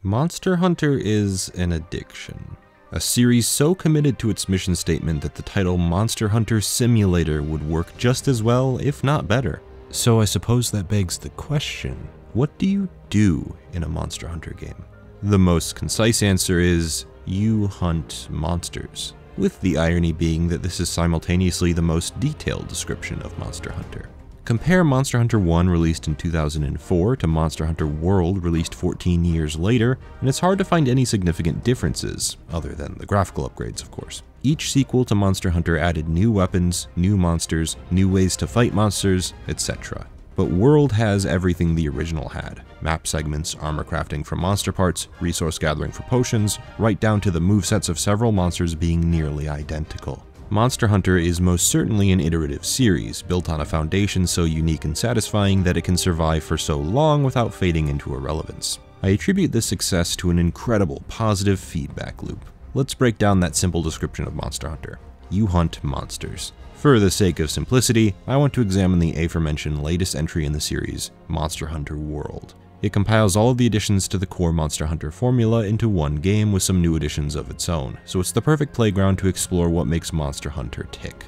Monster Hunter is an addiction. A series so committed to its mission statement that the title Monster Hunter Simulator would work just as well, if not better. So I suppose that begs the question, what do you do in a Monster Hunter game? The most concise answer is, you hunt monsters. With the irony being that this is simultaneously the most detailed description of Monster Hunter. Compare Monster Hunter 1 released in 2004 to Monster Hunter World released 14 years later, and it's hard to find any significant differences, other than the graphical upgrades of course. Each sequel to Monster Hunter added new weapons, new monsters, new ways to fight monsters, etc. But World has everything the original had. Map segments, armor crafting from monster parts, resource gathering for potions, right down to the movesets of several monsters being nearly identical. Monster Hunter is most certainly an iterative series, built on a foundation so unique and satisfying that it can survive for so long without fading into irrelevance. I attribute this success to an incredible positive feedback loop. Let's break down that simple description of Monster Hunter. You hunt monsters. For the sake of simplicity, I want to examine the aforementioned latest entry in the series, Monster Hunter World. It compiles all of the additions to the core Monster Hunter formula into one game with some new additions of its own, so it's the perfect playground to explore what makes Monster Hunter tick.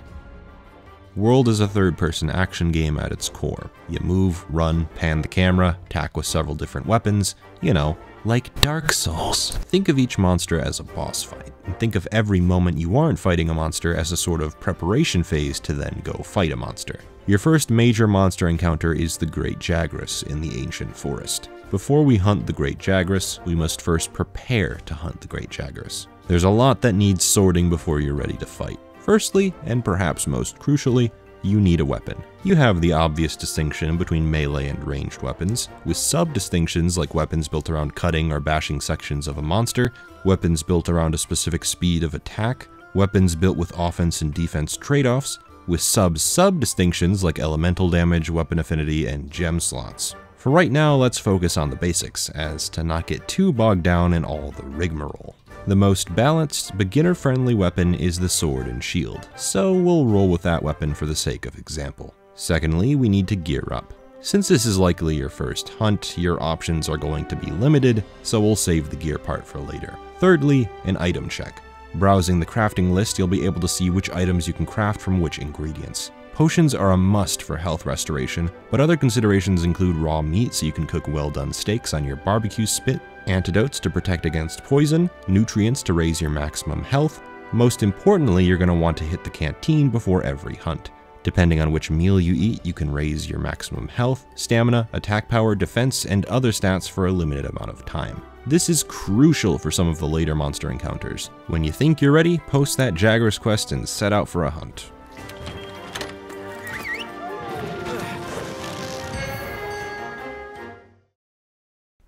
World is a third-person action game at its core. You move, run, pan the camera, attack with several different weapons, you know, like Dark Souls. Think of each monster as a boss fight, and think of every moment you aren't fighting a monster as a sort of preparation phase to then go fight a monster. Your first major monster encounter is the Great Jagras in the Ancient Forest. Before we hunt the Great Jagras, we must first prepare to hunt the Great Jagras. There's a lot that needs sorting before you're ready to fight. Firstly, and perhaps most crucially, you need a weapon. You have the obvious distinction between melee and ranged weapons, with sub-distinctions like weapons built around cutting or bashing sections of a monster, weapons built around a specific speed of attack, weapons built with offense and defense trade-offs, with sub-distinctions like elemental damage, weapon affinity, and gem slots. For right now, let's focus on the basics, as to not get too bogged down in all the rigmarole. The most balanced, beginner-friendly weapon is the sword and shield, so we'll roll with that weapon for the sake of example. Secondly, we need to gear up. Since this is likely your first hunt, your options are going to be limited, so we'll save the gear part for later. Thirdly, an item check. Browsing the crafting list, you'll be able to see which items you can craft from which ingredients. Potions are a must for health restoration, but other considerations include raw meat so you can cook well-done steaks on your barbecue spit, antidotes to protect against poison, nutrients to raise your maximum health. Most importantly, you're going to want to hit the canteen before every hunt. Depending on which meal you eat, you can raise your maximum health, stamina, attack power, defense, and other stats for a limited amount of time. This is crucial for some of the later monster encounters. When you think you're ready, post that Jagras quest and set out for a hunt.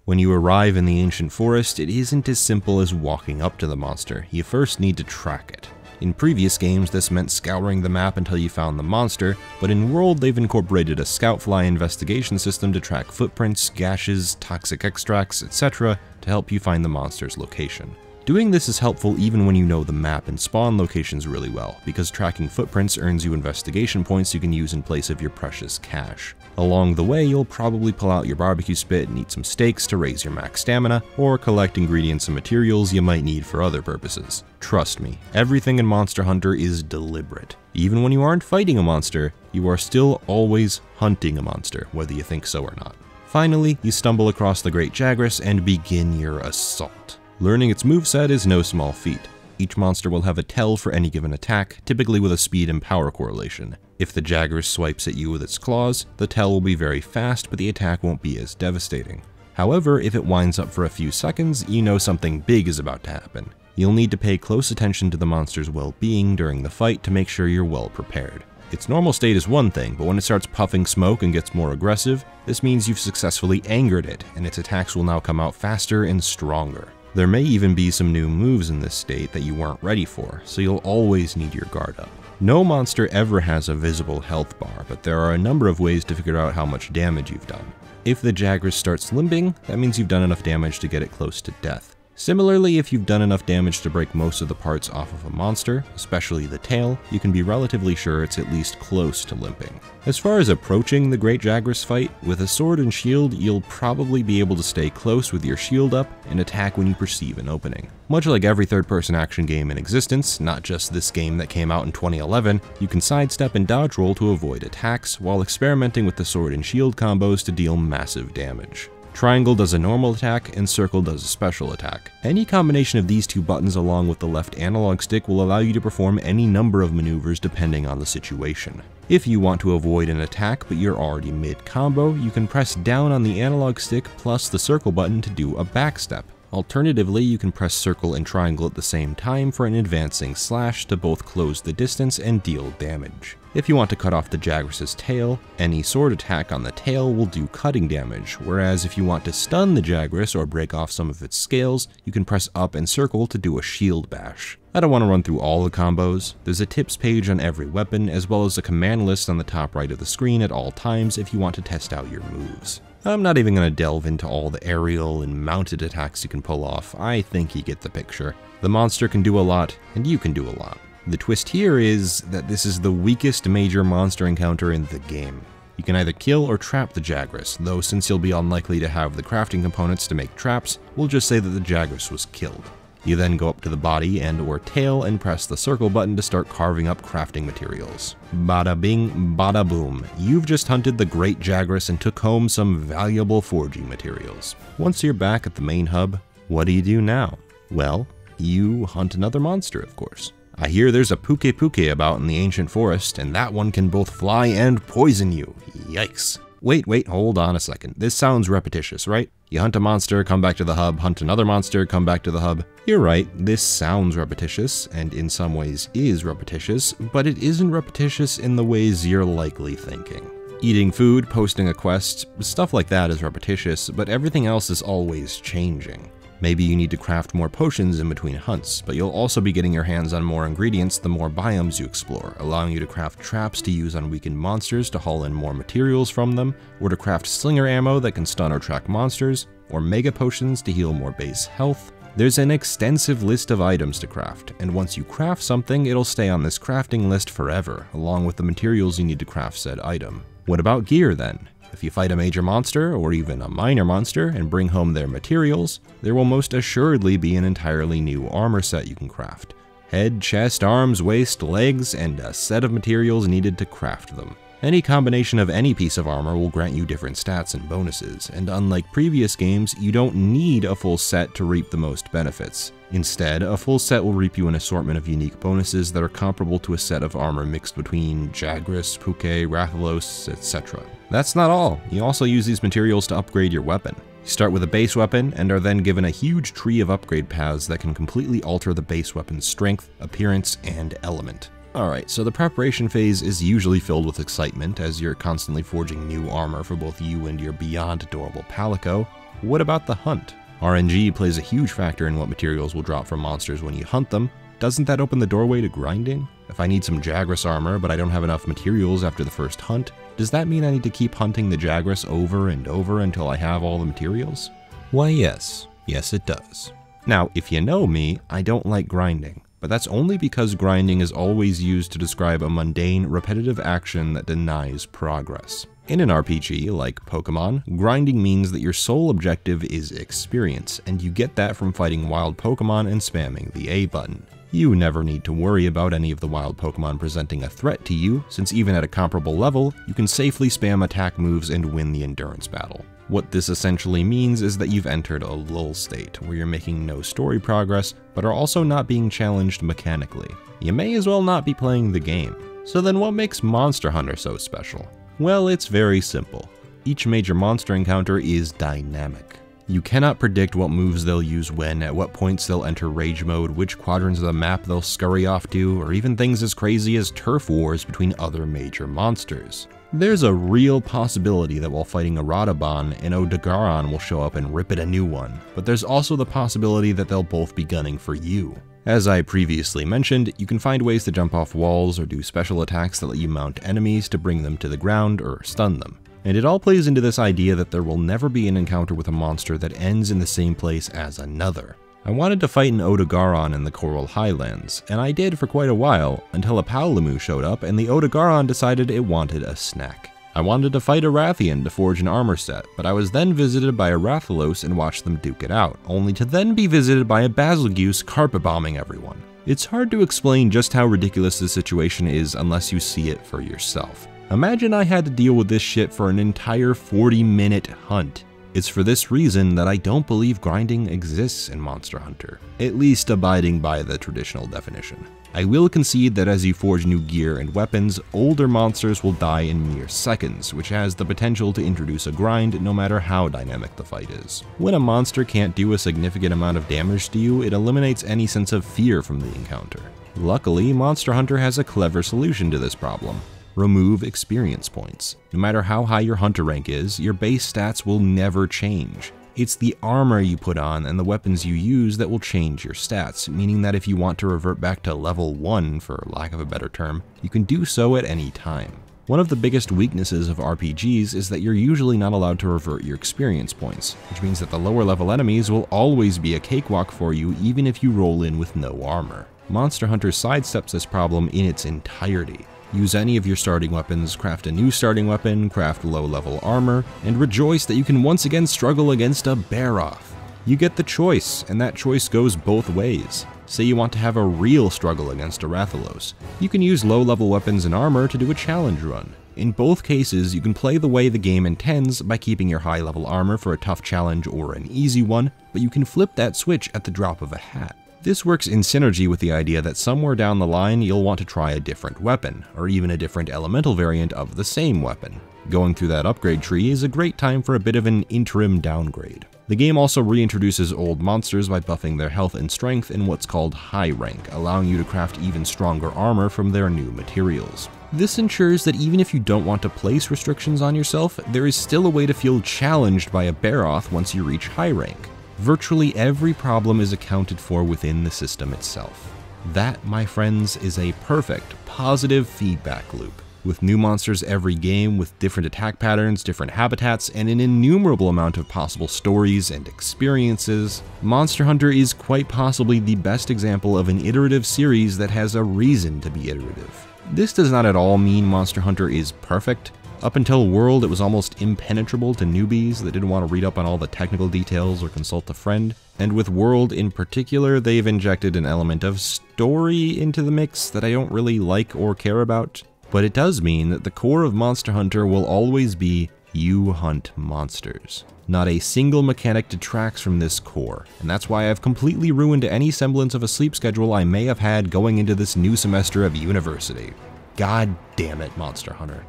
When you arrive in the Ancient Forest, it isn't as simple as walking up to the monster. You first need to track it. In previous games, this meant scouring the map until you found the monster, but in World they've incorporated a Scoutfly investigation system to track footprints, gashes, toxic extracts, etc. to help you find the monster's location. Doing this is helpful even when you know the map and spawn locations really well, because tracking footprints earns you investigation points you can use in place of your precious cash. Along the way, you'll probably pull out your barbecue spit and eat some steaks to raise your max stamina, or collect ingredients and materials you might need for other purposes. Trust me, everything in Monster Hunter is deliberate. Even when you aren't fighting a monster, you are still always hunting a monster, whether you think so or not. Finally, you stumble across the Great Jagras and begin your assault. Learning its moveset is no small feat. Each monster will have a tell for any given attack, typically with a speed and power correlation. If the Jagras swipes at you with its claws, the tell will be very fast, but the attack won't be as devastating. However, if it winds up for a few seconds, you know something big is about to happen. You'll need to pay close attention to the monster's well-being during the fight to make sure you're well prepared. Its normal state is one thing, but when it starts puffing smoke and gets more aggressive, this means you've successfully angered it, and its attacks will now come out faster and stronger. There may even be some new moves in this state that you weren't ready for, so you'll always need your guard up. No monster ever has a visible health bar, but there are a number of ways to figure out how much damage you've done. If the Jagras starts limping, that means you've done enough damage to get it close to death. Similarly, if you've done enough damage to break most of the parts off of a monster, especially the tail, you can be relatively sure it's at least close to limping. As far as approaching the Great Jagras fight, with a sword and shield, you'll probably be able to stay close with your shield up and attack when you perceive an opening. Much like every third-person action game in existence, not just this game that came out in 2011, you can sidestep and dodge roll to avoid attacks, while experimenting with the sword and shield combos to deal massive damage. Triangle does a normal attack, and circle does a special attack. Any combination of these two buttons along with the left analog stick will allow you to perform any number of maneuvers depending on the situation. If you want to avoid an attack but you're already mid-combo, you can press down on the analog stick plus the circle button to do a backstep. Alternatively, you can press circle and triangle at the same time for an advancing slash to both close the distance and deal damage. If you want to cut off the Jagras' tail, any sword attack on the tail will do cutting damage, whereas if you want to stun the Jagras or break off some of its scales, you can press up and circle to do a shield bash. I don't want to run through all the combos. There's a tips page on every weapon, as well as a command list on the top right of the screen at all times if you want to test out your moves. I'm not even going to delve into all the aerial and mounted attacks you can pull off. I think you get the picture. The monster can do a lot, and you can do a lot. The twist here is that this is the weakest major monster encounter in the game. You can either kill or trap the Jagras, though since you'll be unlikely to have the crafting components to make traps, we'll just say that the Jagras was killed. You then go up to the body and or tail and press the circle button to start carving up crafting materials. Bada bing, bada boom. You've just hunted the Great Jagras and took home some valuable forging materials. Once you're back at the main hub, what do you do now? Well, you hunt another monster, of course. I hear there's a Puke Puke about in the ancient forest, and that one can both fly and poison you. Yikes. Wait, hold on a second. This sounds repetitious, right? You hunt a monster, come back to the hub, hunt another monster, come back to the hub. You're right, this sounds repetitious, and in some ways is repetitious, but it isn't repetitious in the ways you're likely thinking. Eating food, posting a quest, stuff like that is repetitious, but everything else is always changing. Maybe you need to craft more potions in between hunts, but you'll also be getting your hands on more ingredients the more biomes you explore, allowing you to craft traps to use on weakened monsters to haul in more materials from them, or to craft slinger ammo that can stun or track monsters, or mega potions to heal more base health. There's an extensive list of items to craft, and once you craft something, it'll stay on this crafting list forever, along with the materials you need to craft said item. What about gear then? If you fight a major monster, or even a minor monster, and bring home their materials, there will most assuredly be an entirely new armor set you can craft. Head, chest, arms, waist, legs, and a set of materials needed to craft them. Any combination of any piece of armor will grant you different stats and bonuses, and unlike previous games, you don't need a full set to reap the most benefits. Instead, a full set will reap you an assortment of unique bonuses that are comparable to a set of armor mixed between Jagras, Puke, Rathalos, etc. That's not all, you also use these materials to upgrade your weapon. You start with a base weapon, and are then given a huge tree of upgrade paths that can completely alter the base weapon's strength, appearance, and element. Alright, so the preparation phase is usually filled with excitement as you're constantly forging new armor for both you and your beyond adorable Palico. What about the hunt? RNG plays a huge factor in what materials will drop from monsters when you hunt them. Doesn't that open the doorway to grinding? If I need some Jagras armor but I don't have enough materials after the first hunt, does that mean I need to keep hunting the Jagras over and over until I have all the materials? Why yes it does. Now, if you know me, I don't like grinding. But that's only because grinding is always used to describe a mundane, repetitive action that denies progress. In an RPG, like Pokemon, grinding means that your sole objective is experience, and you get that from fighting wild Pokemon and spamming the A button. You never need to worry about any of the wild Pokemon presenting a threat to you, since even at a comparable level, you can safely spam attack moves and win the endurance battle. What this essentially means is that you've entered a lull state, where you're making no story progress, but are also not being challenged mechanically. You may as well not be playing the game. So then what makes Monster Hunter so special? Well, it's very simple. Each major monster encounter is dynamic. You cannot predict what moves they'll use when, at what points they'll enter rage mode, which quadrants of the map they'll scurry off to, or even things as crazy as turf wars between other major monsters. There's a real possibility that while fighting a Radobaan, an Odogaron will show up and rip it a new one, but there's also the possibility that they'll both be gunning for you. As I previously mentioned, you can find ways to jump off walls or do special attacks that let you mount enemies to bring them to the ground or stun them. And it all plays into this idea that there will never be an encounter with a monster that ends in the same place as another. I wanted to fight an Odogaron in the Coral Highlands, and I did for quite a while, until a Paolumu showed up and the Odogaron decided it wanted a snack. I wanted to fight a Rathian to forge an armor set, but I was then visited by a Rathalos and watched them duke it out, only to then be visited by a Basilgeuse carpet bombing everyone. It's hard to explain just how ridiculous this situation is unless you see it for yourself. Imagine I had to deal with this shit for an entire 40-minute hunt. It's for this reason that I don't believe grinding exists in Monster Hunter, at least abiding by the traditional definition. I will concede that as you forge new gear and weapons, older monsters will die in mere seconds, which has the potential to introduce a grind no matter how dynamic the fight is. When a monster can't do a significant amount of damage to you, it eliminates any sense of fear from the encounter. Luckily, Monster Hunter has a clever solution to this problem. Remove experience points. No matter how high your hunter rank is, your base stats will never change. It's the armor you put on and the weapons you use that will change your stats, meaning that if you want to revert back to level 1, for lack of a better term, you can do so at any time. One of the biggest weaknesses of RPGs is that you're usually not allowed to revert your experience points, which means that the lower level enemies will always be a cakewalk for you even if you roll in with no armor. Monster Hunter sidesteps this problem in its entirety. Use any of your starting weapons, craft a new starting weapon, craft low-level armor, and rejoice that you can once again struggle against a Barroth. You get the choice, and that choice goes both ways. Say you want to have a real struggle against a Rathalos. You can use low-level weapons and armor to do a challenge run. In both cases, you can play the way the game intends by keeping your high-level armor for a tough challenge or an easy one, but you can flip that switch at the drop of a hat. This works in synergy with the idea that somewhere down the line you'll want to try a different weapon, or even a different elemental variant of the same weapon. Going through that upgrade tree is a great time for a bit of an interim downgrade. The game also reintroduces old monsters by buffing their health and strength in what's called high rank, allowing you to craft even stronger armor from their new materials. This ensures that even if you don't want to place restrictions on yourself, there is still a way to feel challenged by a Barroth once you reach high rank. Virtually every problem is accounted for within the system itself. That, my friends, is a perfect, positive feedback loop. With new monsters every game, with different attack patterns, different habitats, and an innumerable amount of possible stories and experiences, Monster Hunter is quite possibly the best example of an iterative series that has a reason to be iterative. This does not at all mean Monster Hunter is perfect. Up until World, it was almost impenetrable to newbies that didn't want to read up on all the technical details or consult a friend. And with World in particular, they've injected an element of story into the mix that I don't really like or care about. But it does mean that the core of Monster Hunter will always be you hunt monsters. Not a single mechanic detracts from this core, and that's why I've completely ruined any semblance of a sleep schedule I may have had going into this new semester of university. God damn it, Monster Hunter.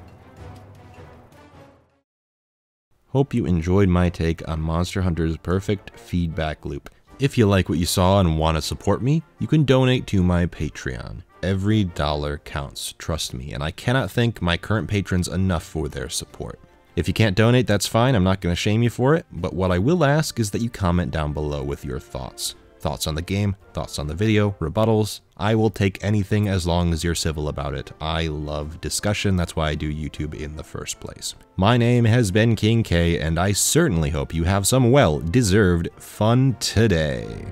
Hope you enjoyed my take on Monster Hunter's perfect feedback loop. If you like what you saw and want to support me, you can donate to my Patreon. Every dollar counts, trust me, and I cannot thank my current patrons enough for their support. If you can't donate, that's fine, I'm not going to shame you for it, but what I will ask is that you comment down below with your thoughts. Thoughts on the game, thoughts on the video, rebuttals. I will take anything as long as you're civil about it. I love discussion, that's why I do YouTube in the first place. My name has been King K, and I certainly hope you have some well-deserved fun today.